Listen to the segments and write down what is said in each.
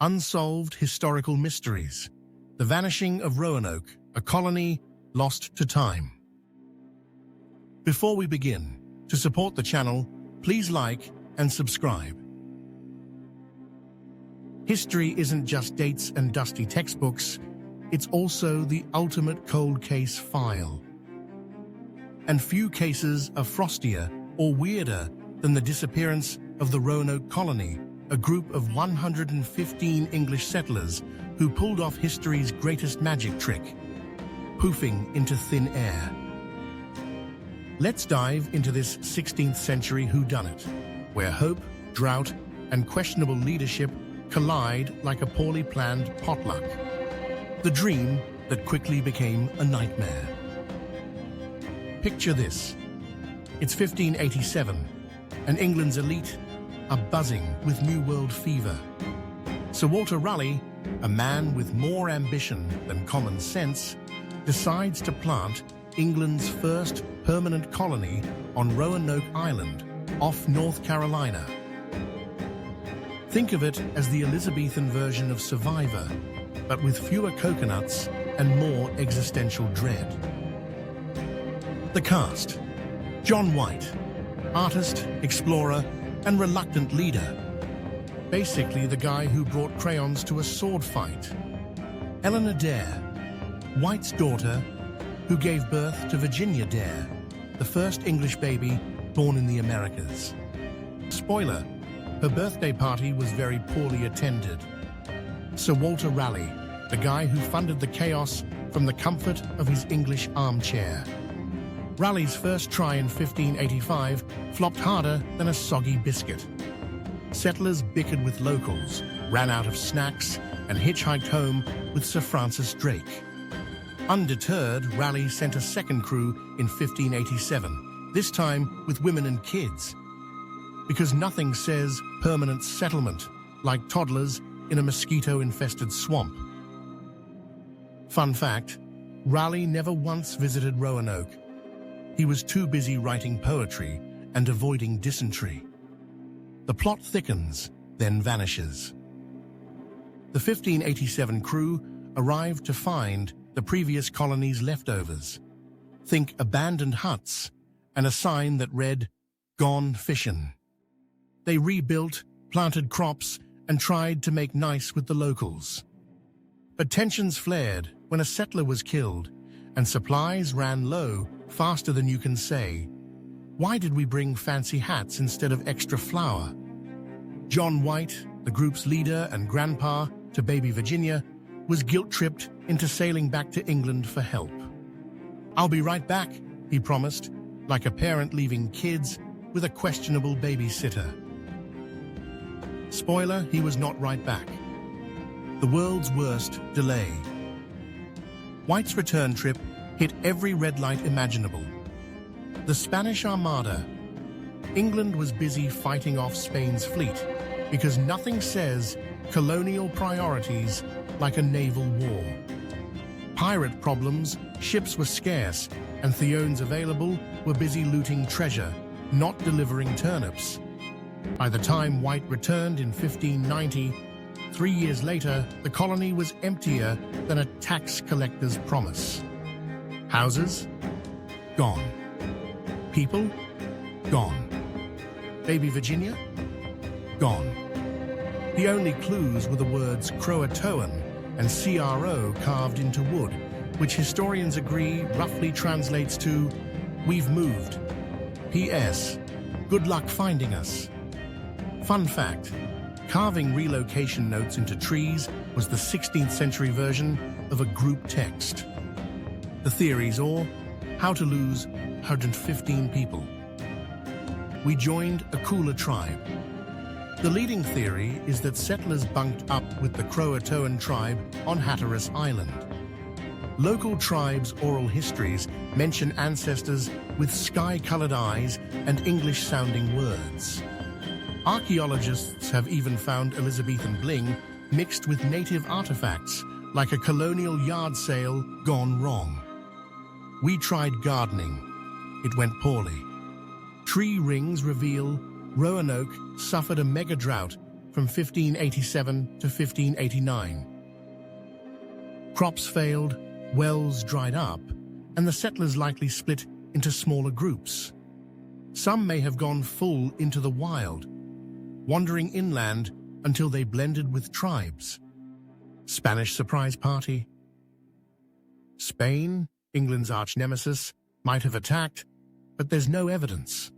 Unsolved Historical Mysteries. The Vanishing of Roanoke, a colony lost to time. Before we begin, to support the channel, please like and subscribe. History isn't just dates and dusty textbooks, it's also the ultimate cold case file. And few cases are frostier or weirder than the disappearance of the Roanoke colony, a group of 115 English settlers who pulled off history's greatest magic trick, poofing into thin air. Let's dive into this 16th century whodunit, where hope, drought, and questionable leadership collide like a poorly planned potluck. The dream that quickly became a nightmare. Picture this. It's 1587, and England's elite are buzzing with New World fever. Sir Walter Raleigh, a man with more ambition than common sense, decides to plant England's first permanent colony on Roanoke Island, off North Carolina. Think of it as the Elizabethan version of Survivor, but with fewer coconuts and more existential dread. The cast: John White, artist, explorer, and reluctant leader. Basically the guy who brought crayons to a sword fight. Eleanor Dare, White's daughter, who gave birth to Virginia Dare, the first English baby born in the Americas. Spoiler, her birthday party was very poorly attended. Sir Walter Raleigh, the guy who funded the chaos from the comfort of his English armchair. Raleigh's first try in 1585 flopped harder than a soggy biscuit. Settlers bickered with locals, ran out of snacks, and hitchhiked home with Sir Francis Drake. Undeterred, Raleigh sent a second crew in 1587, this time with women and kids. Because nothing says permanent settlement like toddlers in a mosquito-infested swamp. Fun fact, Raleigh never once visited Roanoke. He was too busy writing poetry and avoiding dysentery. The plot thickens, then vanishes. The 1587 crew arrived to find the previous colony's leftovers. Think abandoned huts and a sign that read, "Gone fishin'." They rebuilt, planted crops, and tried to make nice with the locals. But tensions flared when a settler was killed, and supplies ran low faster than you can say. Why did we bring fancy hats instead of extra flour? John White, the group's leader and grandpa to baby Virginia, was guilt-tripped into sailing back to England for help. "I'll be right back," he promised, like a parent leaving kids with a questionable babysitter. Spoiler, he was not right back. The world's worst delay. White's return trip hit every red light imaginable. The Spanish Armada. England was busy fighting off Spain's fleet because nothing says colonial priorities like a naval war. Pirate problems, ships were scarce, and Theones available were busy looting treasure, not delivering turnips. By the time White returned in 1590, 3 years later, the colony was emptier than a tax collector's promise. Houses? Gone. People? Gone. Baby Virginia? Gone. The only clues were the words Croatoan and CRO carved into wood, which historians agree roughly translates to, "We've moved. P.S. Good luck finding us." Fun fact, carving relocation notes into trees was the 16th century version of a group text. The theories are how to lose 115 people. We joined a cooler tribe. The leading theory is that settlers bunked up with the Croatoan tribe on Hatteras Island. Local tribes' oral histories mention ancestors with sky-colored eyes and English-sounding words. Archaeologists have even found Elizabethan bling mixed with native artifacts, like a colonial yard sale gone wrong. We tried gardening. It went poorly. Tree rings reveal Roanoke suffered a mega drought from 1587 to 1589. Crops failed, wells dried up, and the settlers likely split into smaller groups. Some may have gone full into the wild, wandering inland until they blended with tribes. Spanish surprise party. Spain, England's arch-nemesis, might have attacked, but there's no evidence.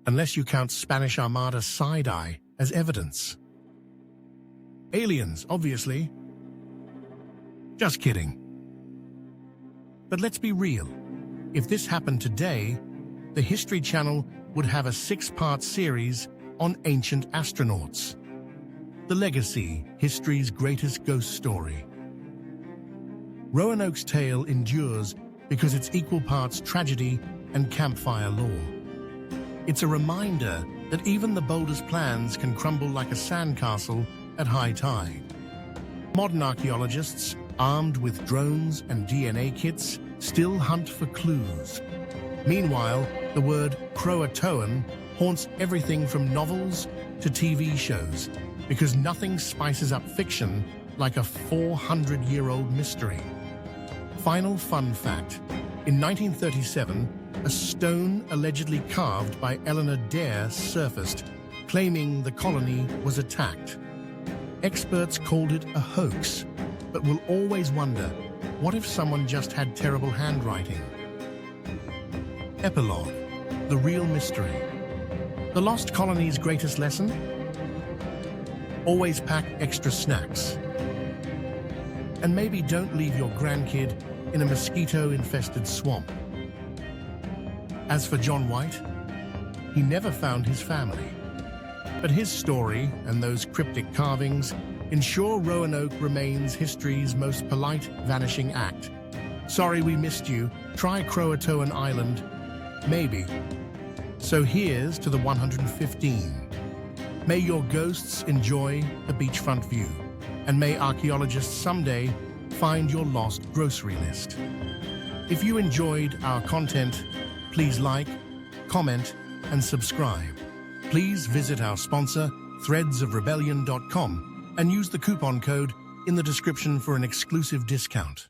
Unless you count Spanish Armada side-eye as evidence. Aliens, obviously. Just kidding. But let's be real. If this happened today, the History Channel would have a 6-part series on ancient astronauts. The Legacy, history's greatest ghost story. Roanoke's tale endures because it's equal parts tragedy and campfire lore. It's a reminder that even the boldest plans can crumble like a sandcastle at high tide. Modern archaeologists, armed with drones and DNA kits, still hunt for clues. Meanwhile, the word Croatoan haunts everything from novels to TV shows, because nothing spices up fiction like a 400-year-old mystery. Final fun fact: in 1937, a stone allegedly carved by Eleanor Dare surfaced, claiming the colony was attacked. Experts called it a hoax, but will always wonder, what if someone just had terrible handwriting? Epilogue: the real mystery. The lost colony's greatest lesson? Always pack extra snacks. And maybe don't leave your grandkid in a mosquito-infested swamp. As for John White, he never found his family. But his story and those cryptic carvings ensure Roanoke remains history's most polite vanishing act. Sorry we missed you. Try Croatoan Island. Maybe. So here's to the 115. May your ghosts enjoy a beachfront view, and may archaeologists someday find your lost grocery list. If you enjoyed our content, please like, comment, and subscribe. Please visit our sponsor, threadsofrebellion.com, and use the coupon code in the description for an exclusive discount.